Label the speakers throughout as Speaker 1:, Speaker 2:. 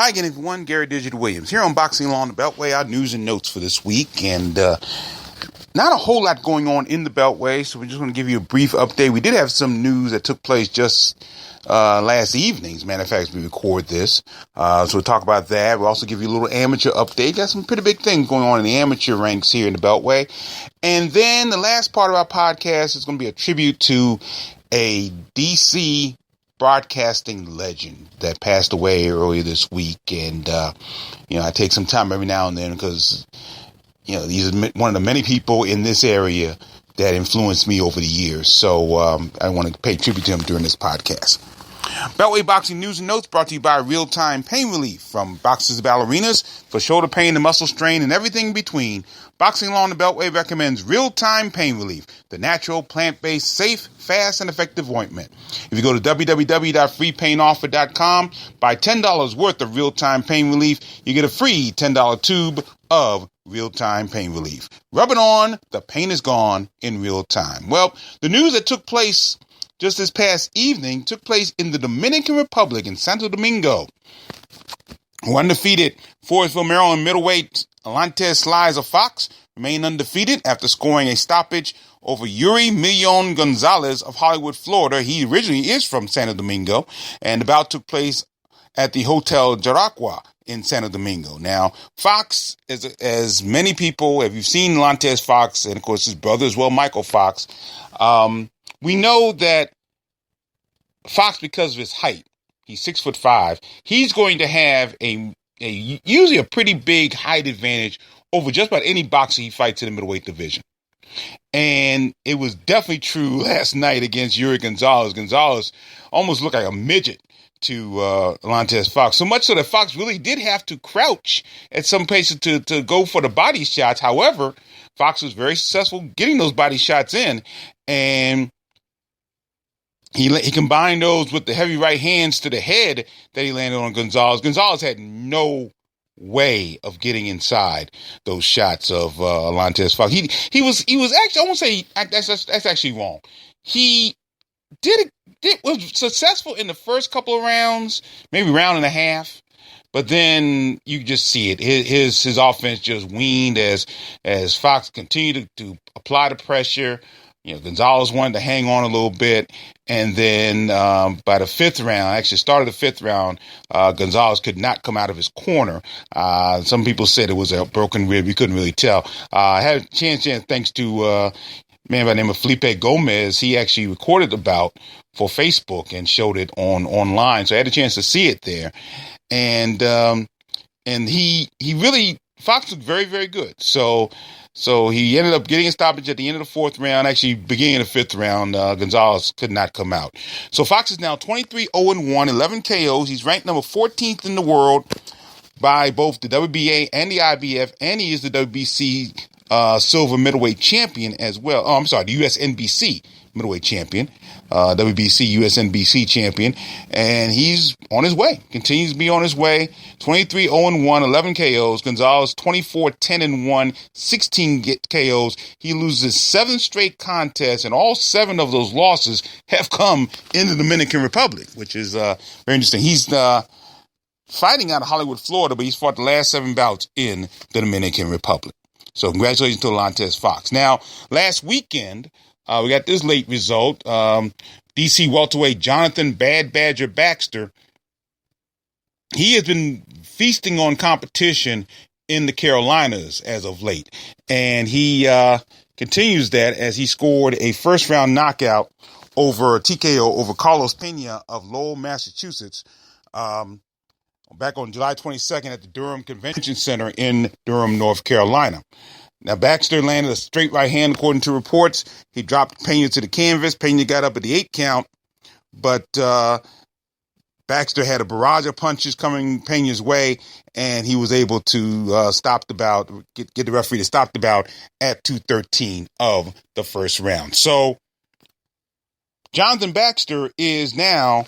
Speaker 1: Hi again, everyone. Gary Digit Williams here on Boxing Law on the Beltway. Our news and notes for this week, and not a whole lot going on in the Beltway, so we're just going to give you a brief update. We did have some news that took place just last evening. As a matter of fact, as we record this, so we'll talk about that. We'll also give you a little amateur update. Got some pretty big things going on in the amateur ranks here in the Beltway, and then the last part of our podcast is going to be a tribute to a DC broadcasting legend that passed away earlier this week. And, I take some time every now and then because, he's one of the many people in this area that influenced me over the years. So I want to pay tribute to him during this podcast. Beltway Boxing News and Notes brought to you by Real-Time Pain Relief from boxers to ballerinas for shoulder pain and muscle strain and everything in between. Boxing Law on the Beltway recommends Real-Time Pain Relief, the natural, plant-based, safe, fast, and effective ointment. If you go to www.freepainoffer.com, buy $10 worth of Real-Time Pain Relief, you get a free $10 tube of Real-Time Pain Relief. Rub it on, the pain is gone in real time. Well, the news that took place just this past evening took place in the Dominican Republic in Santo Domingo. Undefeated Forestville, Maryland middleweight Alante Slizer Fox remained undefeated after scoring a stoppage over Yuri Millon Gonzalez of Hollywood, Florida. He originally is from Santo Domingo, and the bout took place at the Hotel Jaragua in Santo Domingo. Now, Fox, as many people, if you've seen Alante Fox, and of course his brother as well, Michael Fox, we know that Fox, because of his height, he's 6'5", he's going to have usually a pretty big height advantage over just about any boxer he fights in the middleweight division. And it was definitely true last night against Yuri Gonzalez. Gonzalez almost looked like a midget to Alante Fox, so much so that Fox really did have to crouch at some places to go for the body shots. However, Fox was very successful getting those body shots in, and he combined those with the heavy right hands to the head that he landed on Gonzalez. Gonzalez had no way of getting inside those shots of Alante Fox. He was actually, I won't say that's actually wrong. He was successful in the first couple of rounds, maybe round and a half, but then you just see it. His offense just weaned as Fox continued to apply the pressure. Gonzalez wanted to hang on a little bit, and then by the fifth round, actually started the fifth round, Gonzalez could not come out of his corner. Some people said it was a broken rib. You couldn't really tell. I had a chance thanks to a man by the name of Felipe Gomez. He actually recorded the bout for Facebook and showed it online, so I had a chance to see it there. And he really, Fox looked very, very good. So he ended up getting a stoppage at the end of the fourth round. Actually, beginning of the fifth round, Gonzalez could not come out. So Fox is now 23-0-1, 11 KOs. He's ranked number 14th in the world by both the WBA and the IBF, and he is the WBC silver middleweight champion as well. Oh, I'm sorry, the USNBC middleweight champion, WBC USNBC champion, and he's on his way, continues to be on his way. 23-0-1, 11 KOs. Gonzalez 24-10-1, 16 KOs. He loses 7 straight contests, and all 7 of those losses have come in the Dominican Republic, which is very interesting. He's fighting out of Hollywood, Florida, but he's fought the last 7 bouts in the Dominican Republic. So congratulations to Alante Fox. Now, last weekend, we got this late result. DC welterweight Jonathan Bad Badger Baxter, he has been feasting on competition in the Carolinas as of late. And he continues that as he scored a first-round knockout TKO over Carlos Pena of Lowell, Massachusetts, back on July 22nd at the Durham Convention Center in Durham, North Carolina. Now, Baxter landed a straight right hand, according to reports. He dropped Pena to the canvas. Pena got up at the 8 count, but Baxter had a barrage of punches coming Pena's way, and he was able to stop the bout, get the referee to stop the bout at 2:13 of the first round. So, Jonathan Baxter is now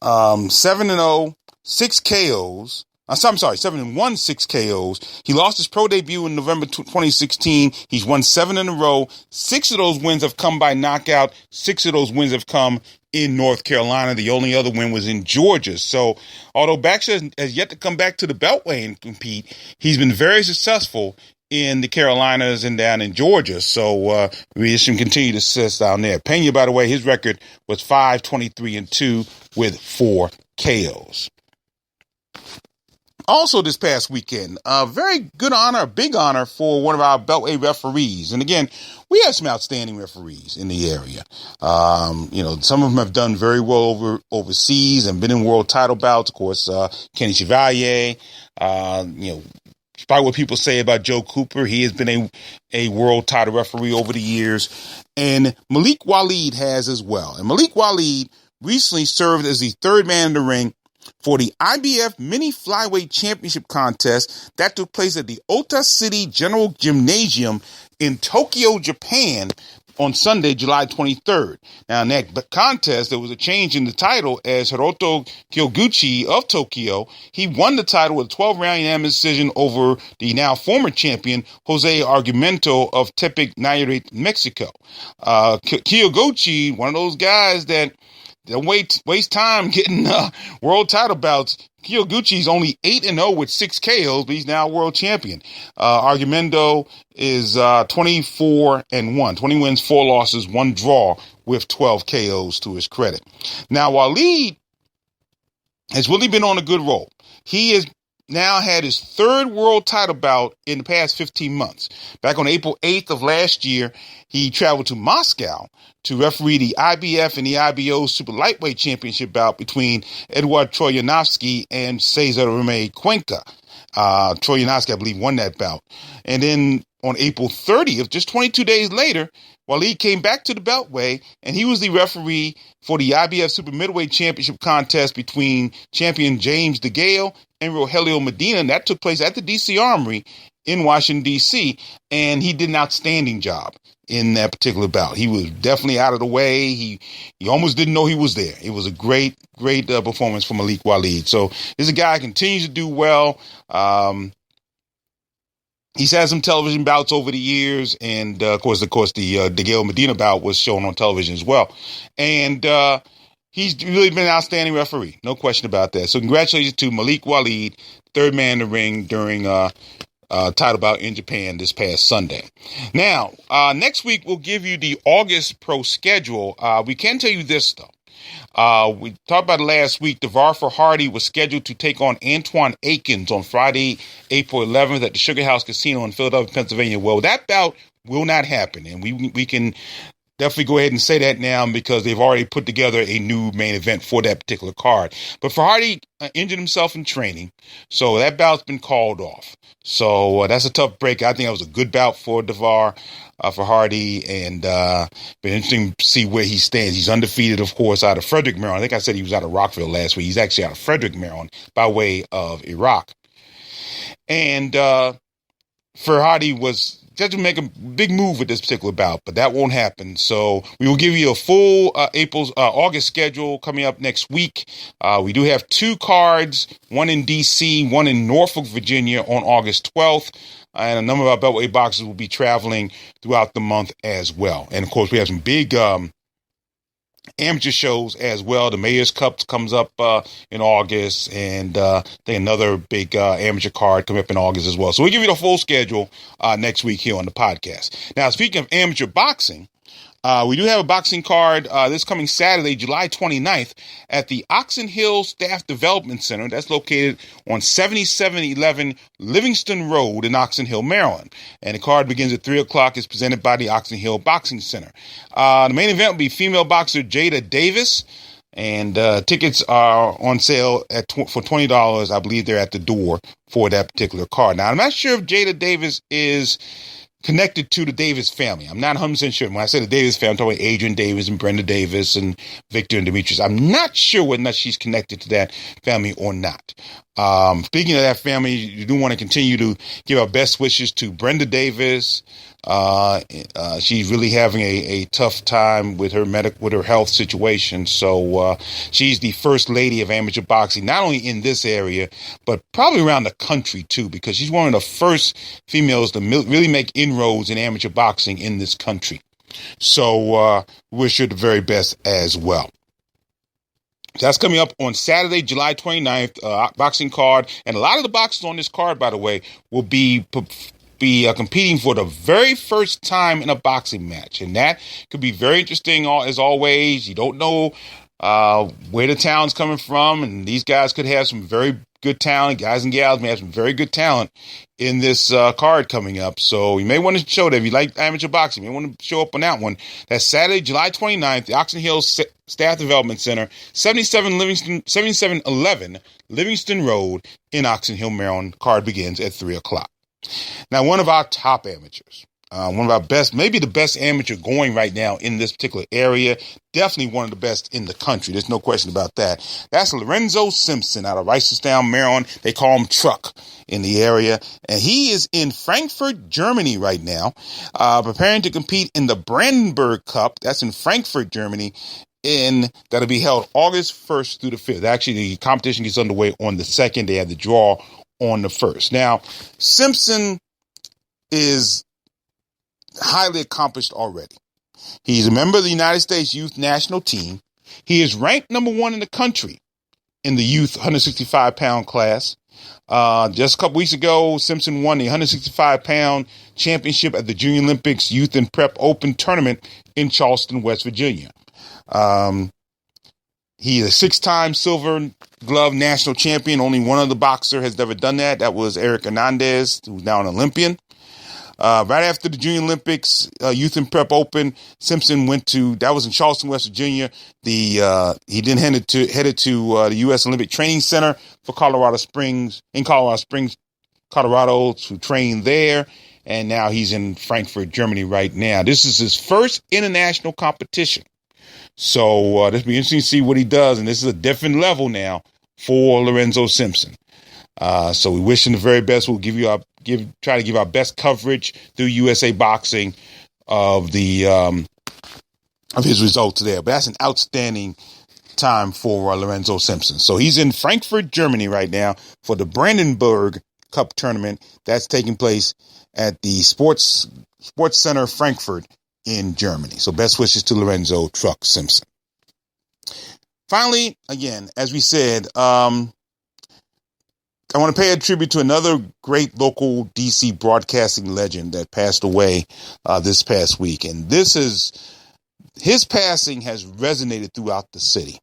Speaker 1: 7-0, 6 KOs, I'm sorry, 7-1, 6 KOs. He lost his pro debut in November 2016. He's won 7 in a row. 6 of those wins have come by knockout. 6 of those wins have come in North Carolina. The only other win was in Georgia. So, although Baxter has yet to come back to the Beltway and compete, he's been very successful in the Carolinas and down in Georgia. So, we should continue to success down there. Pena, by the way, his record was 5-23-2 with 4 KOs. Also this past weekend, a very good honor, a big honor for one of our Beltway referees. And again, we have some outstanding referees in the area. Some of them have done very well overseas and been in world title bouts. Of course, Kenny Chevalier, probably what people say about Joe Cooper. He has been a world title referee over the years. And Malik Waleed has as well. And Malik Waleed recently served as the third man in the ring for the IBF Mini Flyweight Championship contest that took place at the Ota City General Gymnasium in Tokyo, Japan on Sunday, July 23rd. Now, in that contest, there was a change in the title as Hiroto Kyoguchi of Tokyo. He won the title with a 12-round unanimous decision over the now former champion, Jose Argumento of Tepic Nayarit, Mexico. Kyoguchi, one of those guys that don't waste time getting world title bouts. Kyoguchi's only 8-0 with 6 KOs, but he's now world champion. Argumento is 24-1, 20 wins, 4 losses, 1 draw with 12 KOs to his credit. Now, Waleed has really been on a good roll. He has now had his third world title bout in the past 15 months. Back on April 8th of last year, he traveled to Moscow to referee the IBF and the IBO Super Lightweight Championship bout between Eduard Troyanovsky and Cesar Remy Cuenca. Troyanovsky, I believe, won that bout. And then on April 30th, just 22 days later, Waleed came back to the Beltway, and he was the referee for the IBF Super Middleweight Championship contest between champion James DeGale and Rogelio Medina. And that took place at the D.C. Armory in Washington, D.C., and he did an outstanding job in that particular bout. He was definitely out of the way. He almost didn't know he was there. It was a great performance from Malik Waleed. So this is a guy who continues to do well. He's had some television bouts over the years, and of course, the DeGale Medina bout was shown on television as well. And he's really been an outstanding referee, no question about that. So congratulations to Malik Waleed, third man in the ring during title bout in Japan this past Sunday. Now, next week we'll give you the August pro schedule. We can tell you this though. We talked about it last week. DeVar Hardy was scheduled to take on Antoine Akins on Friday, April 11th at the Sugar House Casino in Philadelphia, Pennsylvania. Well, that bout will not happen, and we can definitely go ahead and say that now because they've already put together a new main event for that particular card. But Hardy injured himself in training, so that bout's been called off. So that's a tough break. I think that was a good bout for DeVar Hardy, and been interesting to see where he stands. He's undefeated, of course, out of Frederick, Maryland. I think I said he was out of Rockville last week. He's actually out of Frederick, Maryland, by way of Iraq. And Hardy was just to make a big move with this particular bout, but that won't happen. So we will give you a full August schedule coming up next week. We do have 2 cards, one in D.C., one in Norfolk, Virginia on August 12th. And a number of our Beltway boxers will be traveling throughout the month as well. And, of course, we have some big amateur shows as well. The Mayor's Cup comes up in August, and then another big amateur card coming up in August as well. So we'll give you the full schedule next week here on the podcast. Now, speaking of amateur boxing, we do have a boxing card this coming Saturday, July 29th, at the Oxon Hill Staff Development Center. That's located on 7711 Livingston Road in Oxon Hill, Maryland. And the card begins at 3 o'clock. It's presented by the Oxon Hill Boxing Center. The main event will be female boxer Jada Davis. And tickets are on sale for $20. I believe they're at the door for that particular card. Now, I'm not sure if Jada Davis is connected to the Davis family. I'm not 100% sure. When I say the Davis family, I'm talking about Adrian Davis and Brenda Davis and Victor and Demetrius. I'm not sure whether or not she's connected to that family or not. Speaking of that family, you do want to continue to give our best wishes to Brenda Davis, She's really having a tough time with her health situation. So she's the first lady of amateur boxing, not only in this area, but probably around the country too, because she's one of the first females to really make inroads in amateur boxing in this country. So wish her the very best as well. So that's coming up on Saturday, July 29th, boxing card. And a lot of the boxers on this card, by the way, will be competing for the very first time in a boxing match. And that could be very interesting, as always. You don't know where the talent's coming from. And these guys could have some very good talent. Guys and gals may have some very good talent in this card coming up. So you may want to show that if you like amateur boxing. You may want to show up on that one. That's Saturday, July 29th, the Oxon Hill Staff Development Center, 7711 Livingston Road in Oxon Hill, Maryland. Card begins at 3 o'clock. Now, one of our top amateurs, one of our best, maybe the best amateur going right now in this particular area, definitely one of the best in the country. There's no question about that. That's Lorenzo Simpson out of Reisterstown, Maryland. They call him Truck in the area. And he is in Frankfurt, Germany right now, preparing to compete in the Brandenburg Cup. That's in Frankfurt, Germany. That'll be held August 1st through the 5th. Actually, the competition gets underway on the 2nd. They have the draw on the 1st. Now, Simpson is highly accomplished already. He's a member of the United States Youth National Team. He is ranked number 1 in the country in the youth 165-pound class. Just a couple weeks ago, Simpson won the 165-pound championship at the Junior Olympics Youth and Prep Open Tournament in Charleston, West Virginia. He is a 6-time Silver Glove national champion. Only one other boxer has ever done that. That was Eric Hernandez, who's now an Olympian. Right after the Junior Olympics Youth and Prep Open, Simpson that was in Charleston, West Virginia. He then headed to the U.S. Olympic Training Center for Colorado Springs, Colorado, to train there. And now he's in Frankfurt, Germany right now. This is his first international competition. So this will be interesting to see what he does. And this is a different level now for Lorenzo Simpson. So we wish him the very best. We'll try to give our best coverage through USA Boxing of his results there. But that's an outstanding time for Lorenzo Simpson. So he's in Frankfurt, Germany right now for the Brandenburg Cup tournament that's taking place at the Sports Center Frankfurt in Germany. So best wishes to Lorenzo Truck Simpson. Finally, again, as we said, I want to pay a tribute to another great local DC broadcasting legend that passed away this past week. And his passing has resonated throughout the city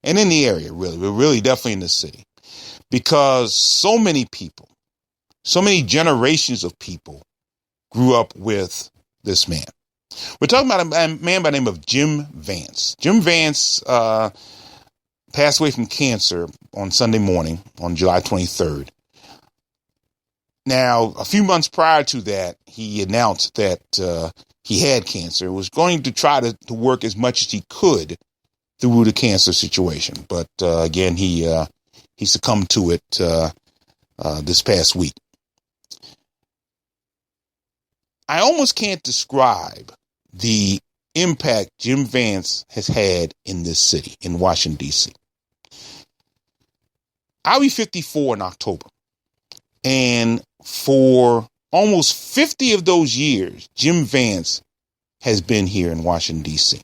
Speaker 1: and in the area, really. We're really definitely in the city because so many people, so many generations of people grew up with this man. We're talking about a man by the name of Jim Vance. Jim Vance passed away from cancer on Sunday morning on July 23rd. Now, a few months prior to that, he announced that he had cancer, was going to try to work as much as he could through the cancer situation. But again, he succumbed to it this past week. I almost can't describe the impact Jim Vance has had in this city, in Washington, D.C. I'll be 54 in October. And for almost 50 of those years, Jim Vance has been here in Washington, D.C.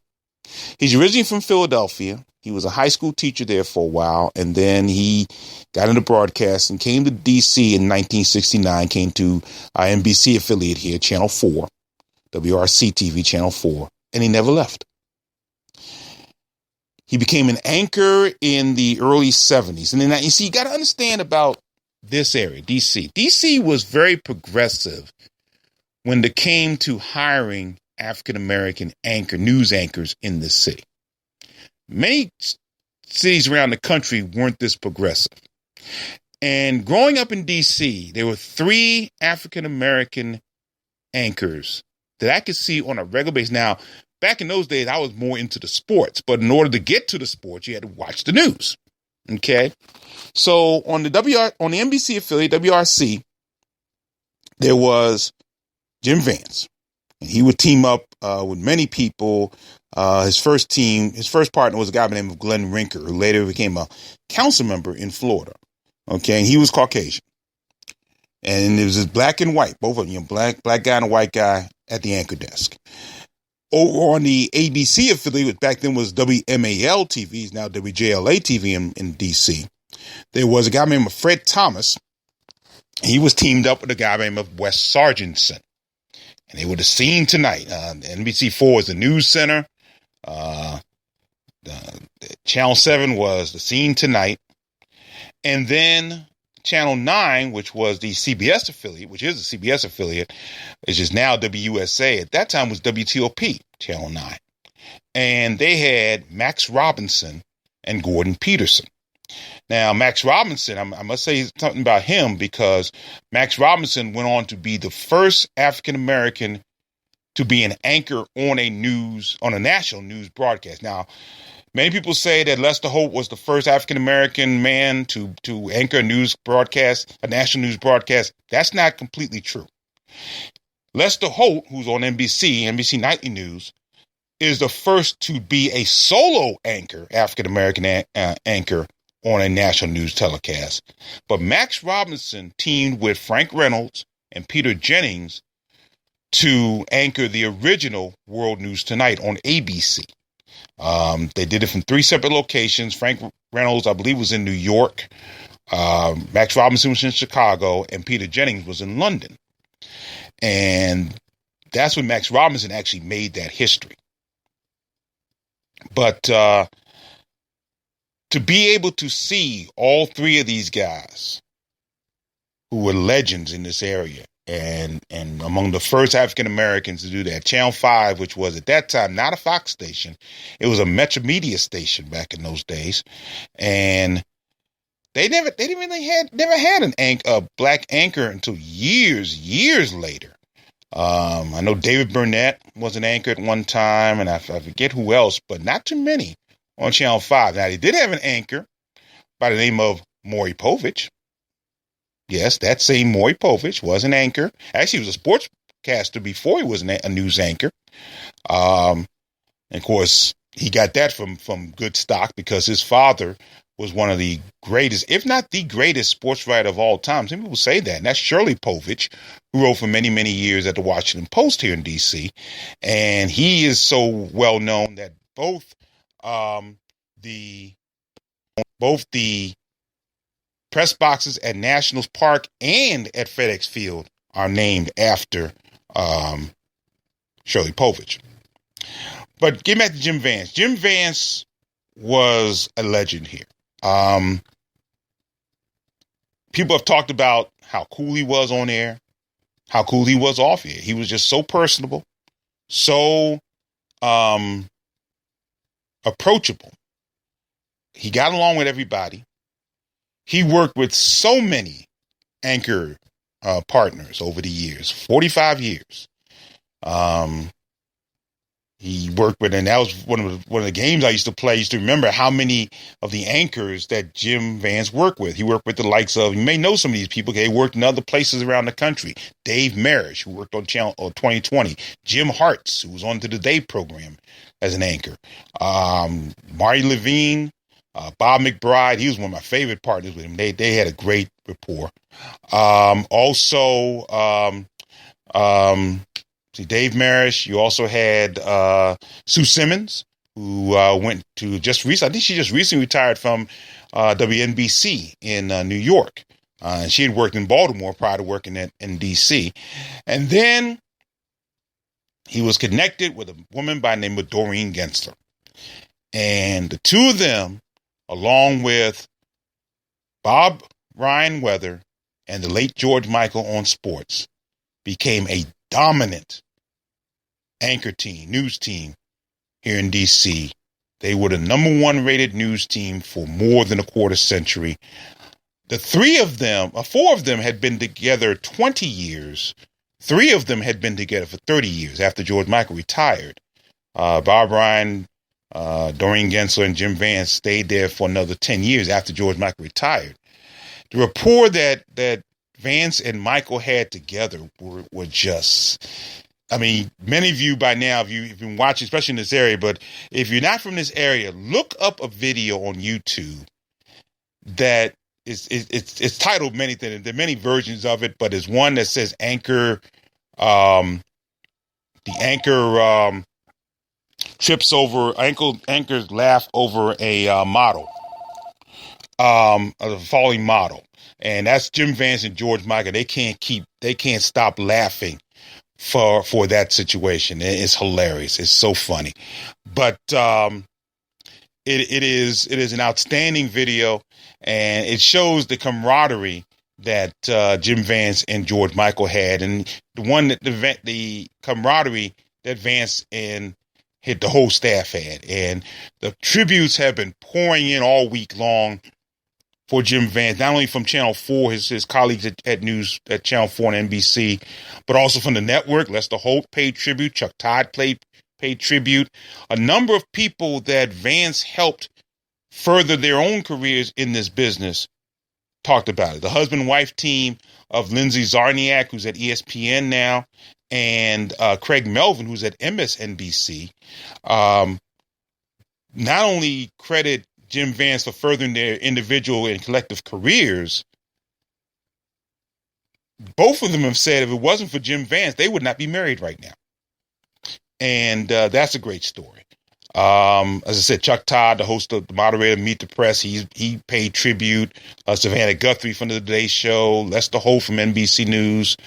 Speaker 1: He's originally from Philadelphia. He was a high school teacher there for a while, and then he got into broadcasting, came to D.C. in 1969, came to our NBC affiliate here, Channel 4, WRC TV, Channel 4, and he never left. He became an anchor in the early 70s. And then you see, you got to understand about this area, D.C. D.C. was very progressive when it came to hiring African-American news anchors in this city. Many cities around the country weren't this progressive. And growing up in D.C., there were 3 African-American anchors that I could see on a regular basis. Now, back in those days, I was more into the sports, but in order to get to the sports, you had to watch the news. Okay. So on the NBC affiliate, WRC, there was Jim Vance. And he would team up with many people. His first partner was a guy by the name of Glenn Rinker, who later became a council member in Florida. Okay, and he was Caucasian. And it was just black and white, both of them, black guy and a white guy at the anchor desk. Over on the ABC affiliate, which back then was WMAL TV, now WJLA TV in D.C., there was a guy named Fred Thomas. He was teamed up with a guy named Wes Sargentson. And they were the Scene Tonight. NBC4 was the news center. Channel 7 was the Scene Tonight. And then Channel 9, which was the CBS affiliate, which is the CBS affiliate, which is now WUSA. At that time was WTOP, Channel 9. And they had Max Robinson and Gordon Peterson. Now, Max Robinson, I must say something about him, because Max Robinson went on to be the first African-American to be an anchor on a national news broadcast. Now, many people say that Lester Holt was the first African-American man to anchor a national news broadcast. That's not completely true. Lester Holt, who's on NBC Nightly News, is the first to be a solo anchor, African-American anchor, on a national news telecast. But Max Robinson teamed with Frank Reynolds and Peter Jennings to anchor the original World News Tonight on ABC. They did it from 3 separate locations. Frank Reynolds, I believe, was in New York. Max Robinson was in Chicago, and Peter Jennings was in London. And that's when Max Robinson actually made that history. But to be able to see all 3 of these guys who were legends in this area, and among the first African Americans to do that, Channel 5, which was at that time not a Fox station, it was a Metro Media station back in those days, and they never had a black anchor until years later. I know David Burnett was an anchor at one time, and I forget who else, but not too many on Channel 5. Now, they did have an anchor by the name of Maury Povich. Yes, that same Maury Povich was an anchor. Actually, he was a sportscaster before he was a news anchor. And of course, he got that from good stock, because his father was one of the greatest, if not the greatest, sports writer of all time. Some people say that, and that's Shirley Povich, who wrote for many, many years at the Washington Post here in D.C. And he is so well known that both the press boxes at Nationals Park and at FedEx Field are named after Shirley Povich. But getting back to Jim Vance. Jim Vance was a legend here. People have talked about how cool he was on air, how cool he was off air. He was just so personable, so approachable. He got along with everybody. He worked with so many anchor partners over the years, 45 years. He worked with, and that was one of the games I used to play. I used to remember how many of the anchors that Jim Vance worked with. He worked with the likes of, you may know some of these people, they worked in other places around the country. Dave Marish, who worked on Channel 2020. Jim Hartz, who was on to the Day program as an anchor. Marty Levine, Bob McBride, he was one of my favorite partners with him. They had a great rapport. Dave Marish. You also had Sue Simmons, who went to just recently. I think she just recently retired from WNBC in New York. She had worked in Baltimore prior to working in D.C. And then he was connected with a woman by the name of Doreen Gensler. And the two of them, along with Bob Ryan Weather and the late George Michael on sports, became a dominant anchor team, news team here in D.C. They were the number one rated news team for more than a quarter century. The four of them had been together 20 years. 3 of them had been together for 30 years after George Michael retired. Bob Ryan, Doreen Gensler, and Jim Vance stayed there for another 10 years after George Michael retired. The rapport that Vance and Michael had together were just, I mean, many of you by now, if you've been watching, especially in this area, but if you're not from this area, look up a video on YouTube that it's titled many things. There are many versions of it, but there's one that says Anchor, the Anchor trips over, Anchors laugh over a model, a falling model. And that's Jim Vance and George Michael. They can't stop laughing for that situation. It's hilarious. It's so funny. But it is an outstanding video, and it shows the camaraderie that Jim Vance and George Michael had, and the camaraderie that Vance and the whole staff had. And the tributes have been pouring in all week long for Jim Vance, not only from Channel 4, his colleagues at Channel 4 and NBC, but also from the network. Lester Holt paid tribute. Chuck Todd paid tribute. A number of people that Vance helped further their own careers in this business talked about it. The husband-wife team of Lindsay Zarniak, who's at ESPN now, and Craig Melvin, who's at MSNBC, not only credit Jim Vance for furthering their individual and collective careers, both of them have said if it wasn't for Jim Vance, they would not be married right now. And that's a great story. As I said, Chuck Todd, the host of the moderator Meet the Press, he paid tribute. Savannah Guthrie from the Today Show, Lester Holt from NBC News,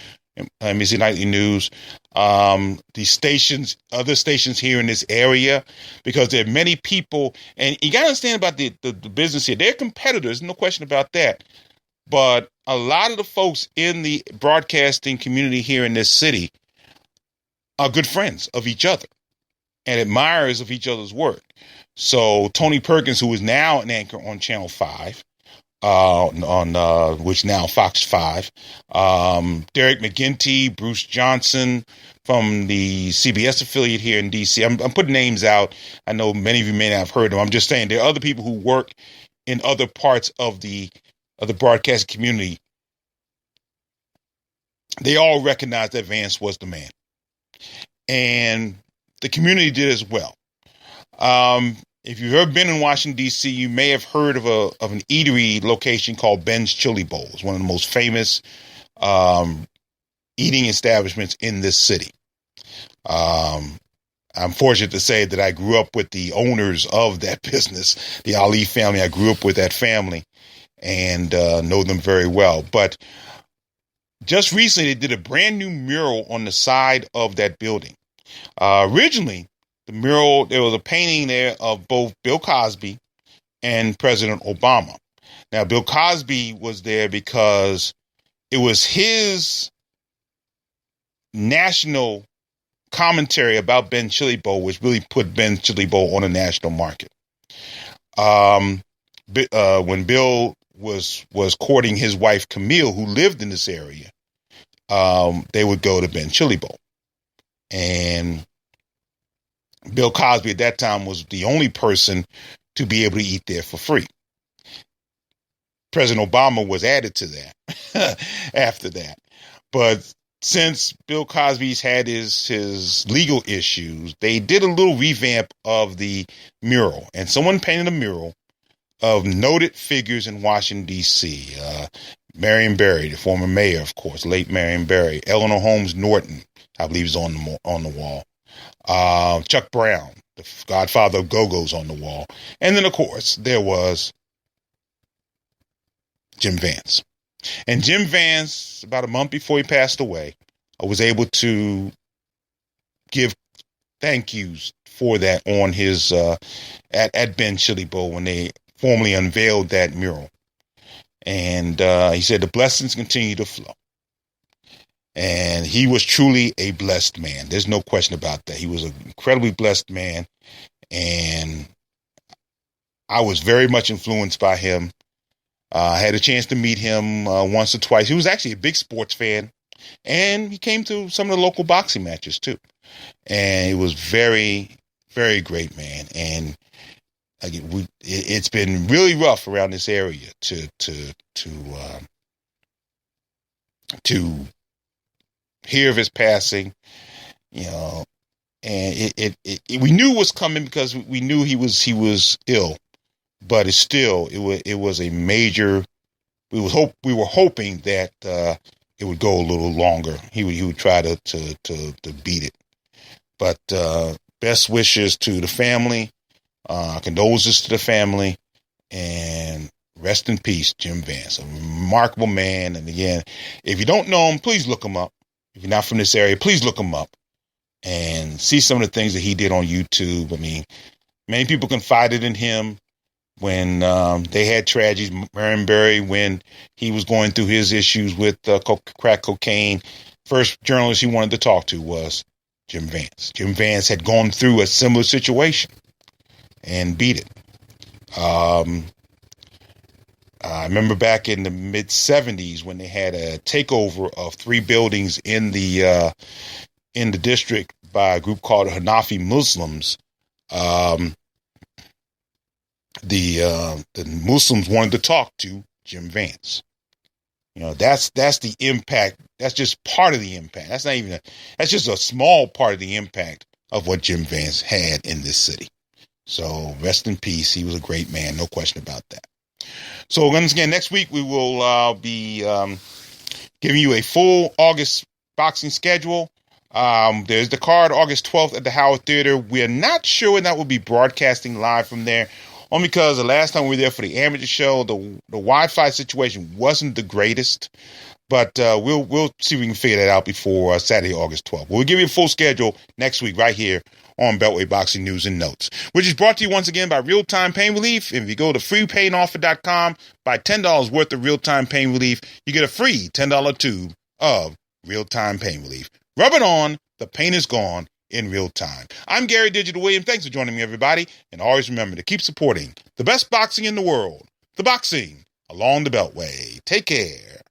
Speaker 1: NBC Nightly News, other stations here in this area, because there are many people, and you got to understand about the business here. They're competitors, no question about that. But a lot of the folks in the broadcasting community here in this city are good friends of each other and admirers of each other's work. So Tony Perkins, who is now an anchor on Channel 5, which now Fox 5, Derek McGinty, Bruce Johnson from the CBS affiliate here in DC. I'm putting names out. I know many of you may not have heard them. I'm just saying there are other people who work in other parts of the broadcast community. They all recognize that Vance was the man, and the community did as well. If you've ever been in Washington, D.C., you may have heard of an eatery location called Ben's Chili Bowl. It's one of the most famous eating establishments in this city. I'm fortunate to say that I grew up with the owners of that business, the Ali family. I grew up with that family and know them very well. But just recently, they did a brand new mural on the side of that building. Originally, the mural, there was a painting there of both Bill Cosby and President Obama. Now, Bill Cosby was there because it was his national commentary about Ben Chili Bowl, which really put Ben Chili Bowl on a national market. When Bill was courting his wife, Camille, who lived in this area, they would go to Ben Chili Bowl. And Bill Cosby at that time was the only person to be able to eat there for free. President Obama was added to that after that. But since Bill Cosby's had his legal issues, they did a little revamp of the mural. And someone painted a mural of noted figures in Washington, D.C. Marion Barry, the former mayor, of course, late Marion Barry. Eleanor Holmes Norton, I believe, is on the wall. Chuck Brown, the godfather of go-go's, on the wall. And then, of course, there was Jim Vance. And Jim Vance, about a month before he passed away, was able to give thank yous for that on his at Ben Chili Bowl when they formally unveiled that mural. And he said the blessings continue to flow. And he was truly a blessed man. There's no question about that. He was an incredibly blessed man. And I was very much influenced by him. I had a chance to meet him once or twice. He was actually a big sports fan. And he came to some of the local boxing matches, too. And he was very, very great, man. And it's been really rough around this area to hear of his passing. you know, and we knew it was coming because we knew he was ill, but it was a major. We were hoping that it would go a little longer. He would try to beat it, but best wishes to the family, condolences to the family, and rest in peace, Jim Vance, a remarkable man. And again, if you don't know him, please look him up. If you're not from this area, please look him up and see some of the things that he did on YouTube. I mean, many people confided in him when they had tragedies. Marion when he was going through his issues with crack cocaine, first journalist he wanted to talk to was Jim Vance. Jim Vance had gone through a similar situation and beat it. I remember back in the mid 70s when they had a takeover of 3 buildings in the district by a group called Hanafi Muslims. The Muslims wanted to talk to Jim Vance. You know, that's the impact. That's just part of the impact. That's just a small part of the impact of what Jim Vance had in this city. So rest in peace. He was a great man. No question about that. So once again, next week we will be giving you a full August boxing schedule. There's the card August 12th at the Howard Theater. We're not sure when that will be broadcasting live from there. Only because the last time we were there for the amateur show, the Wi-Fi situation wasn't the greatest. But we'll see if we can figure that out before Saturday, August 12th. We'll give you a full schedule next week right here on Beltway Boxing News and Notes, which is brought to you once again by Real Time Pain Relief. If you go to freepainoffer.com, buy $10 worth of Real Time Pain Relief, you get a free $10 tube of Real Time Pain Relief. Rub it on, the pain is gone in real time. I'm Gary Digital Williams. Thanks for joining me, everybody. And always remember to keep supporting the best boxing in the world, the boxing along the Beltway. Take care.